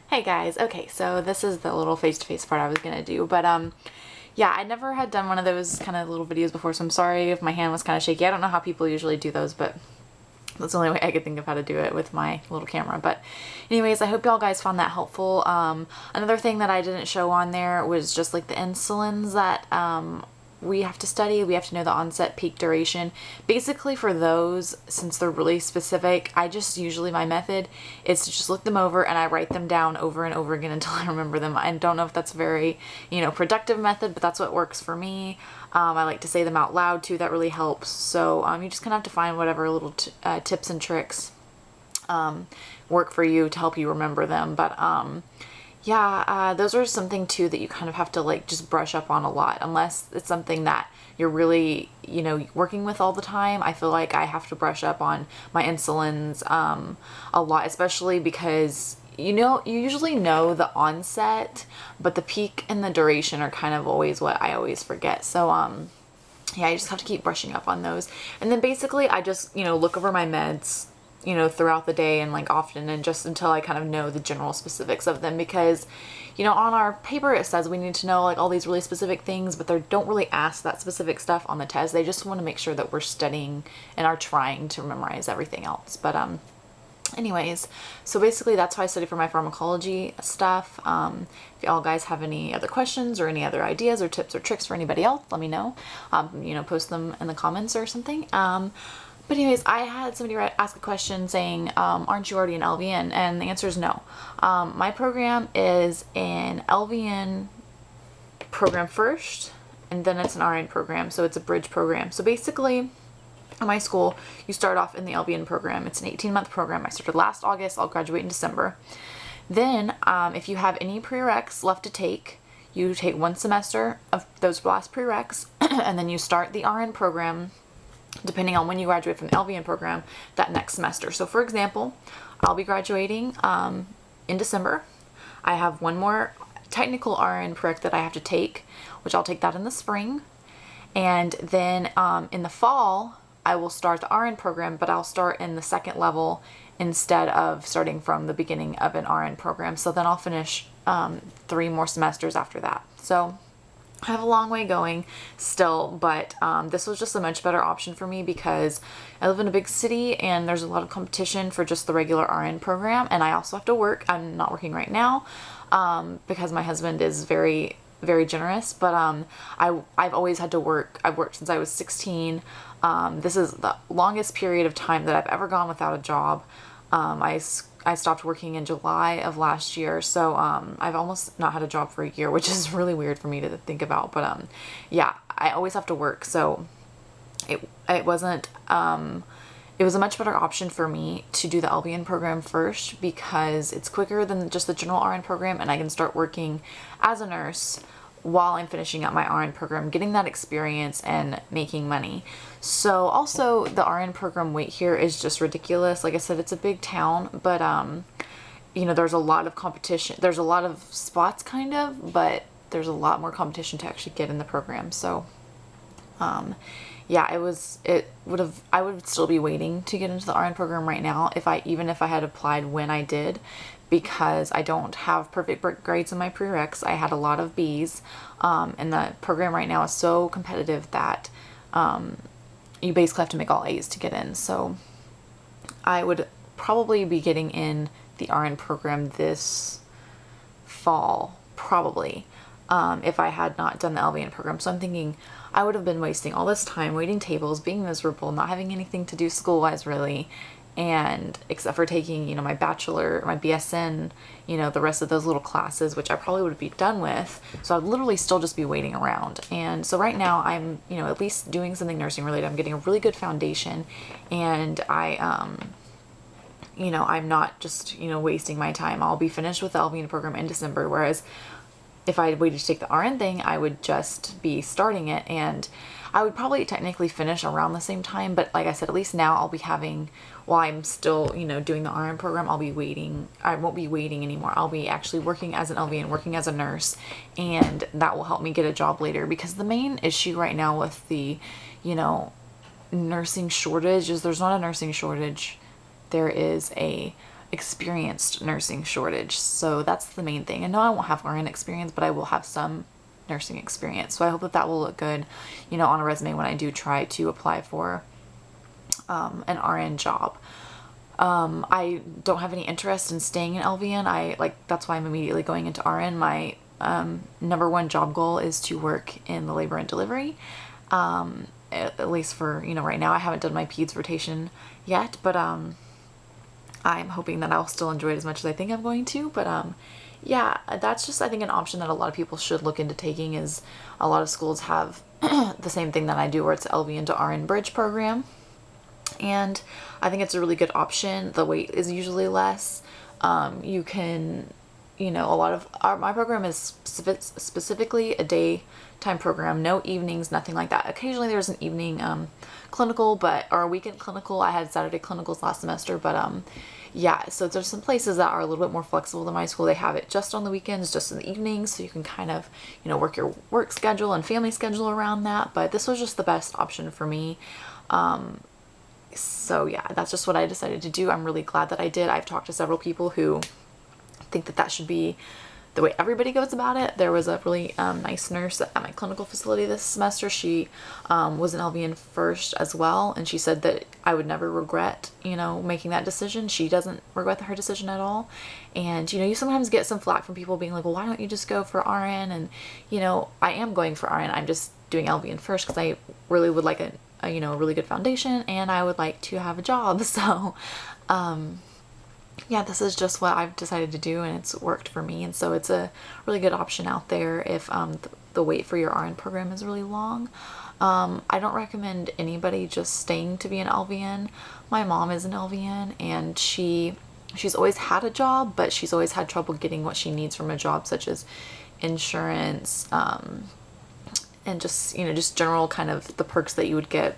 Hey guys, okay, so this is the little face-to-face part I was gonna do, but yeah, I never had done one of those kind of little videos before, so I'm sorry if my hand was kind of shaky. I don't know how people usually do those, but that's the only way I could think of how to do it with my little camera. But anyways, I hope y'all guys found that helpful. Another thing that I didn't show on there was just like the insulins that we have to study. We have to know the onset, peak, duration. Basically for those, since they're really specific, my method is to just look them over and I write them down over and over again until I remember them. I don't know if that's a very, productive method, but that's what works for me. I like to say them out loud too. That really helps. So you just kind of have to find whatever little tips and tricks work for you to help you remember them. But yeah, those are something too that you kind of have to like just brush up on a lot, unless it's something that you're really, working with all the time. I feel like I have to brush up on my insulins a lot, especially because you usually know the onset, but the peak and the duration are kind of always what I always forget. So yeah, I just have to keep brushing up on those. And then basically I just, look over my meds throughout the day and like often, and just until I kind of know the general specifics of them, because on our paper it says we need to know like all these really specific things, but they don't really ask that specific stuff on the test. They just want to make sure that we're studying and are trying to memorize everything else. But anyways, so basically that's how I study for my pharmacology stuff. If y'all guys have any other questions or any other ideas or tips or tricks for anybody else, let me know. Post them in the comments or something. But anyways, I had somebody ask a question saying, aren't you already an LVN? And the answer is no. My program is an LVN program first, and then it's an RN program. So it's a bridge program. So basically, at my school, you start off in the LVN program. It's an 18-month program. I started last August. I'll graduate in December. Then, if you have any prereqs left to take, you take one semester of those last prereqs, and then you start the RN program depending on when you graduate from the LVN program that next semester. So for example, I'll be graduating in December. I have one more technical RN prereq that I have to take, which I'll take that in the spring. And then in the fall, I will start the RN program, but I'll start in the second level instead of starting from the beginning of an RN program. So then I'll finish 3 more semesters after that. So I have a long way going still, but this was just a much better option for me because I live in a big city and there's a lot of competition for just the regular RN program, and I also have to work. I'm not working right now because my husband is very, very generous, but I've always had to work. I've worked since I was 16. This is the longest period of time that I've ever gone without a job. I stopped working in July of last year, so I've almost not had a job for a year, which is really weird for me to think about. But yeah, I always have to work, so it wasn't. It was a much better option for me to do the LVN program first because it's quicker than just the general RN program, and I can start working as a nurse while I'm finishing up my RN program, getting that experience and making money. So also the RN program wait here is just ridiculous. Like I said, it's a big town, but there's a lot of competition. There's a lot of spots kind of, but there's a lot more competition to actually get in the program. So yeah, I would still be waiting to get into the RN program right now even if I had applied when I did, because I don't have perfect grades in my prereqs. I had a lot of B's, and the program right now is so competitive that you basically have to make all A's to get in. So I would probably be getting in the RN program this fall, probably, if I had not done the LVN program. So I'm thinking I would have been wasting all this time waiting tables, being miserable, not having anything to do school-wise really, and except for taking, my bachelor, my BSN, the rest of those little classes, which I probably would be done with. So I'd literally still just be waiting around. And so right now I'm, at least doing something nursing related. I'm getting a really good foundation, and I'm not just, wasting my time. I'll be finished with the LVN program in December, whereas if I waited to take the RN thing, I would just be starting it, and I would probably technically finish around the same time. But like I said, at least now I'll be having, while I'm still, doing the RN program, I'll be waiting. I won't be waiting anymore. I'll be actually working as an LVN, working as a nurse, and that will help me get a job later, because the main issue right now with the, nursing shortage is there's not a nursing shortage. There is a experienced nursing shortage. So that's the main thing. And no, I won't have RN experience, but I will have some nursing experience. So I hope that that will look good, you know, on a resume when I do try to apply for an RN job. I don't have any interest in staying in LVN. That's why I'm immediately going into RN. My number one job goal is to work in the labor and delivery. At least for, you know, right now. I haven't done my peds rotation yet, but I'm hoping that I'll still enjoy it as much as I think I'm going to. But yeah, that's just, I think, an option that a lot of people should look into taking. Is a lot of schools have the same thing that I do, where it's LVN to RN bridge program. And I think it's a really good option. The wait is usually less. You can, you know, a lot of my program is specifically a daytime program, no evenings, nothing like that. Occasionally there's an evening clinical, or a weekend clinical. I had Saturday clinicals last semester, but yeah, so there's some places that are a little bit more flexible than my school. They have it just on the weekends, just in the evenings, so you can kind of, you know, work your work schedule and family schedule around that. But this was just the best option for me. So yeah, that's just what I decided to do. I'm really glad that I did. I've talked to several people who think that that should be the way everybody goes about it. There was a really nice nurse at my clinical facility this semester. She was an LVN first as well, and she said that I would never regret, you know, making that decision. She doesn't regret her decision at all. And, you know, you sometimes get some flack from people being like, well, why don't you just go for RN? And, you know, I am going for RN. I'm just doing LVN first because I really would like a you know, a really good foundation, and I would like to have a job. So yeah, this is just what I've decided to do, and it's worked for me. And so it's a really good option out there if the wait for your RN program is really long. I don't recommend anybody just staying to be an LVN. My mom is an LVN, and she's always had a job, but she's always had trouble getting what she needs from a job, such as insurance, and just, you know, just general kind of the perks that you would get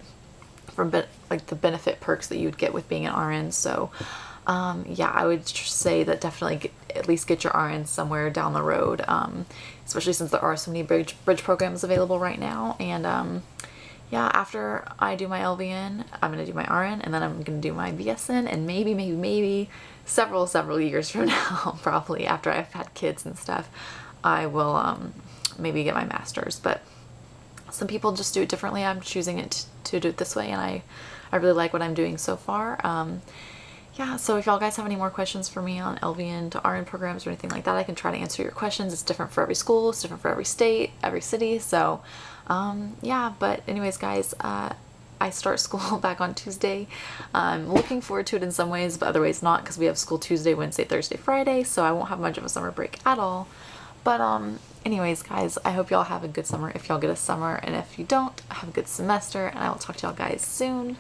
from like the benefit perks that you would get with being an RN. So yeah, I would say that definitely at least get your RN somewhere down the road, especially since there are so many bridge programs available right now. And yeah, after I do my LVN, I'm going to do my RN, and then I'm going to do my BSN, and maybe several years from now, probably after I've had kids and stuff, I will maybe get my master's. But some people just do it differently. I'm choosing it to do it this way, and I really like what I'm doing so far. Yeah, so if y'all guys have any more questions for me on LVN to RN programs or anything like that, I can try to answer your questions. It's different for every school, it's different for every state, every city. So yeah, but anyways, guys, I start school back on Tuesday. I'm looking forward to it in some ways, but other ways not, because we have school Tuesday, Wednesday, Thursday, Friday, so I won't have much of a summer break at all. But anyways, guys, I hope y'all have a good summer if y'all get a summer, and if you don't, have a good semester, and I will talk to y'all guys soon.